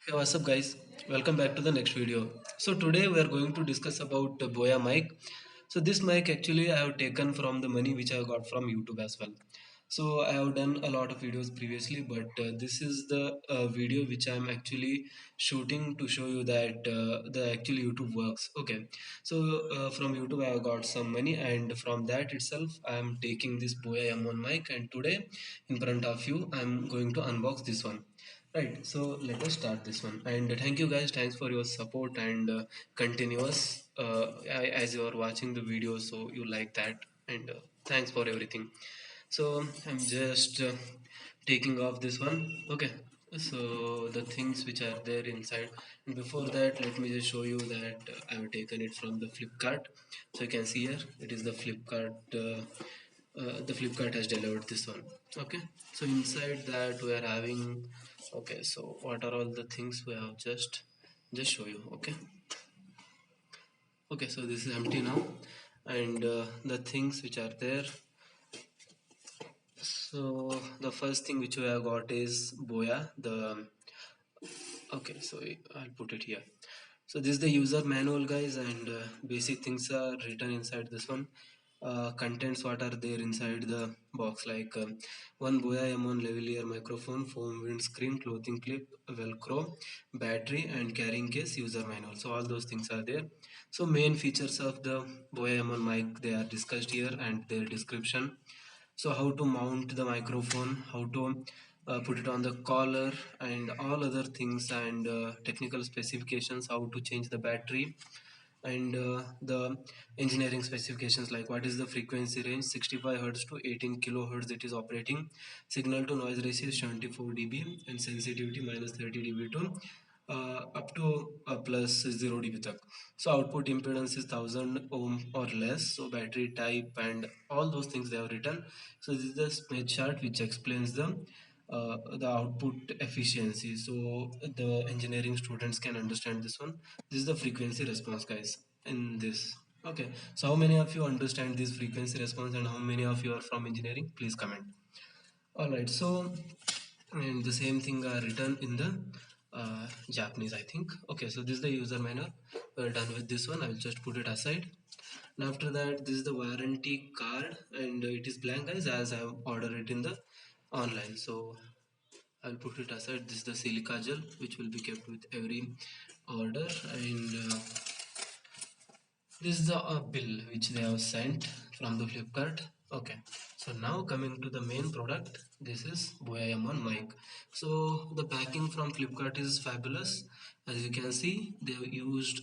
Hey, what's up, guys? Welcome back to the next video. So today we are going to discuss about Boya mic. So this mic actually I have taken from the money which I got from YouTube as well. So I have done a lot of videos previously, but this is the video which I am actually shooting to show you that the actual YouTube works. Okay, so from YouTube I have got some money, and from that itself I am taking this Boya M1 mic, and today in front of you I am going to unbox this one. Right, so let us start this one. And thank you guys, thanks for your support and continuous as you are watching the video, so you like that, and thanks for everything. So I'm just taking off this one. Okay, so the things which are there inside, and before that, let me just show you that I have taken it from the Flipkart. So you can see here, it is the Flipkart. The Flipkart has delivered this one. Okay, so inside that we are having. Okay, so what are all the things we have just show you. Okay, okay, so this is empty now, and the things which are there. So the first thing which we have got is Boya. The okay, so I'll put it here. So this is the user manual, guys, and basic things are written inside this one. Contents what are there inside the box, like one Boya M1 lavalier microphone, foam windscreen, clothing clip, velcro, battery, and carrying case, user manual. So all those things are there. So main features of the Boya M1 mic, they are discussed here, and their description. So how to mount the microphone, how to put it on the collar, and all other things, and technical specifications, how to change the battery, and the engineering specifications, like what is the frequency range, 65 hertz to 18 kilohertz it is operating, signal to noise ratio is 74 dB, and sensitivity minus 30 dB to up to plus 0 dB tak. So output impedance is 1000 ohm or less. So battery type and all those things they have written. So this is the smith chart which explains the output efficiency, so the engineering students can understand this one. This is the frequency response, guys, in this. Okay, so how many of you understand this frequency response, and how many of you are from engineering? Please comment. All right, so and the same thing are written in the Japanese, I think. Okay, so this is the user manual. We're done with this one. I will just put it aside. And after that, this is the warranty card, and it is blank, guys, as I have ordered it in the online. So I'll put it aside. This is the silica gel, which will be kept with every order, and this is the bill which they have sent from the Flipkart. Okay, so now coming to the main product, this is Boya M1 mic. So the packing from Flipkart is fabulous. As you can see, they have used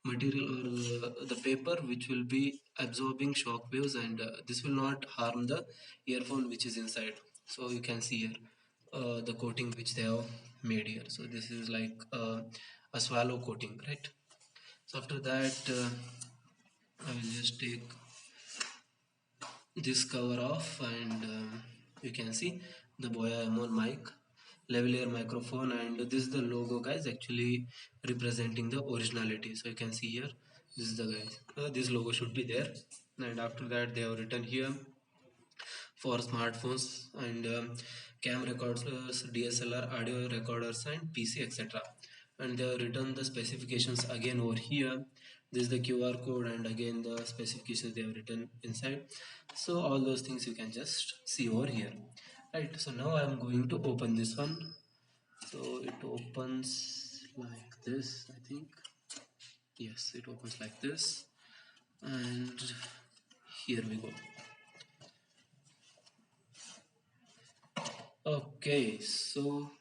material, or the paper, which will be absorbing shock waves, and this will not harm the earphone which is inside. So you can see here the coating which they have made here. So this is like a swallow coating, right? So after that, I will just take this cover off, and you can see the Boya M1 mic, lavalier microphone, and this is the logo, guys, actually representing the originality. So you can see here, this is the guys. This logo should be there, and after that they have written here for smartphones and cam recorders, DSLR audio recorders, and PC, etc. And they have written the specifications again over here. This is the QR code, and again the specifications they have written inside. So all those things you can just see over here. Right. So now I am going to open this one. So it opens like this, I think. Yes, it opens like this, and here we go. Okay, so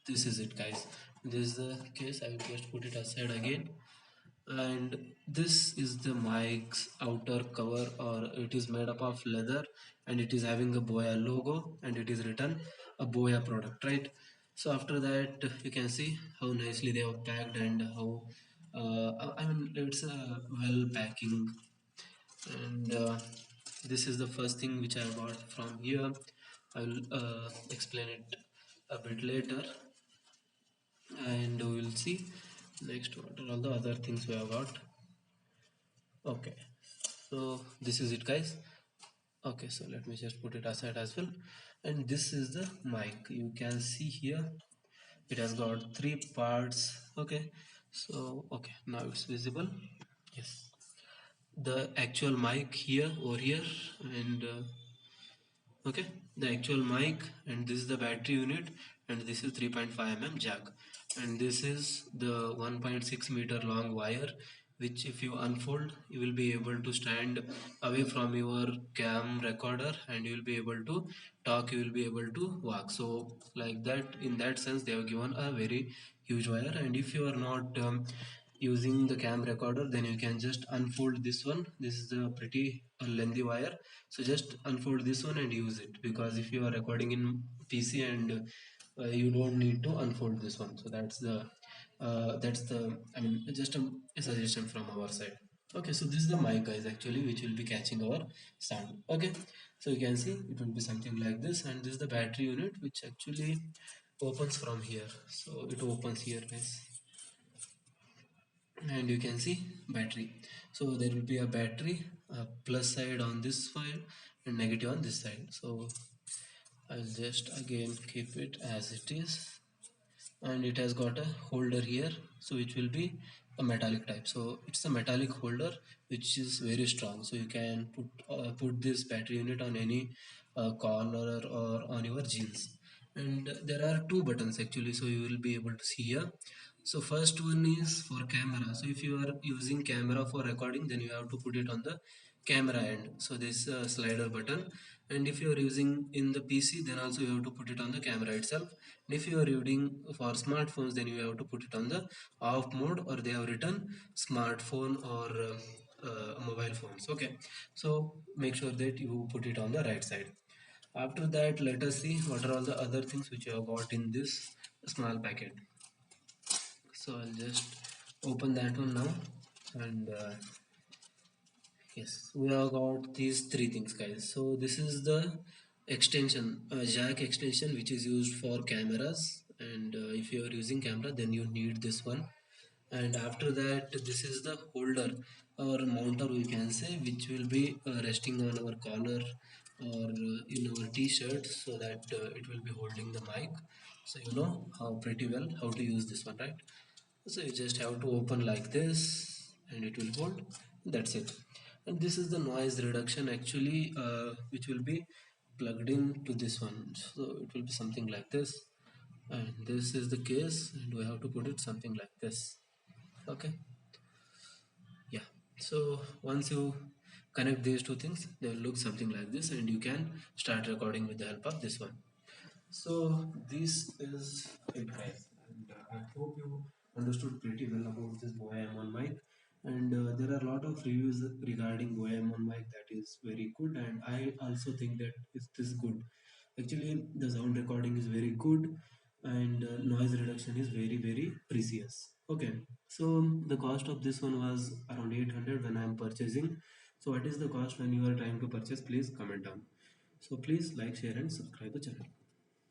this is it, guys. This is the case. I will just put it aside again. And this is the mic's outer cover, or it is made up of leather, and it is having a Boya logo, and it is written a Boya product, right? So after that, you can see how nicely they have packed, and how I mean it's a well packing, and this is the first thing which I got from here. I will explain it a bit later, and we will see next what are all the other things we have got. Okay, so this is it, guys. Okay, so let me just put it aside as well, and this is the mic. You can see here It has got three parts. Okay, so okay, now it's visible. Yes, the actual mic here over here, and okay, the actual mic, and this is the battery unit, and this is 3.5 mm jack, and this is the 1.6 meter long wire, which if you unfold you will be able to stand away from your cam recorder, and you will be able to talk, you will be able to walk. So like that, in that sense they have given a very huge wire. And if you are not using the cam recorder, then you can just unfold this one. This is a pretty lengthy wire, so just unfold this one and use it, because if you are recording in PC, and you don't need to unfold this one. So that's the, I mean, just a suggestion from our side. Okay, so this is the mic guys actually, which will be catching our sound. Okay, so you can see it will be something like this, and this is the battery unit, which actually opens from here. So it opens here guys, and you can see battery. So there will be a battery, a plus side on this side and negative on this side. So I'll just again keep it as it is, and it has got a holder here, so which will be a metallic type. So it's a metallic holder which is very strong, so you can put this battery unit on any collar or on your jeans. And there are two buttons actually, so you will be able to see here. So first one is for camera. So if you are using camera for recording, then you have to put it on the camera end, so this slider button. And if you are using in the PC, then also you have to put it on the camera itself. And if you are using for smartphones, then you have to put it on the off mode, or they have written smartphone or mobile phones. Okay, so make sure that you put it on the right side. After that, let us see what are all the other things which you have got in this small packet. So I'll just open that one now, and yes, we have got these three things, guys. So this is the extension, jack extension, which is used for cameras. And if you are using camera, then you need this one. And after that, this is the holder or mounter, we can say, which will be resting on our collar or in our t-shirt, so that it will be holding the mic. So you know how pretty well how to use this one, right? So you just have to open like this, and it will hold. That's it. And this is the noise reduction actually, which will be plugged in to this one. So it will be something like this, and this is the case, and we have to put it something like this. Okay, yeah. So once you connect these two things, they will look something like this, and you can start recording with the help of this one. So this is it, guys, and I hope you understood pretty well about this Boya M1 mic. And there are a lot of reviews regarding Boya M1 mic that is very good, and I also think that it is good. Actually, the sound recording is very good, and noise reduction is very very precious. Okay, so the cost of this one was around 800 when I am purchasing. So what is the cost when you are trying to purchase? Please comment down. So please like, share, and subscribe the channel.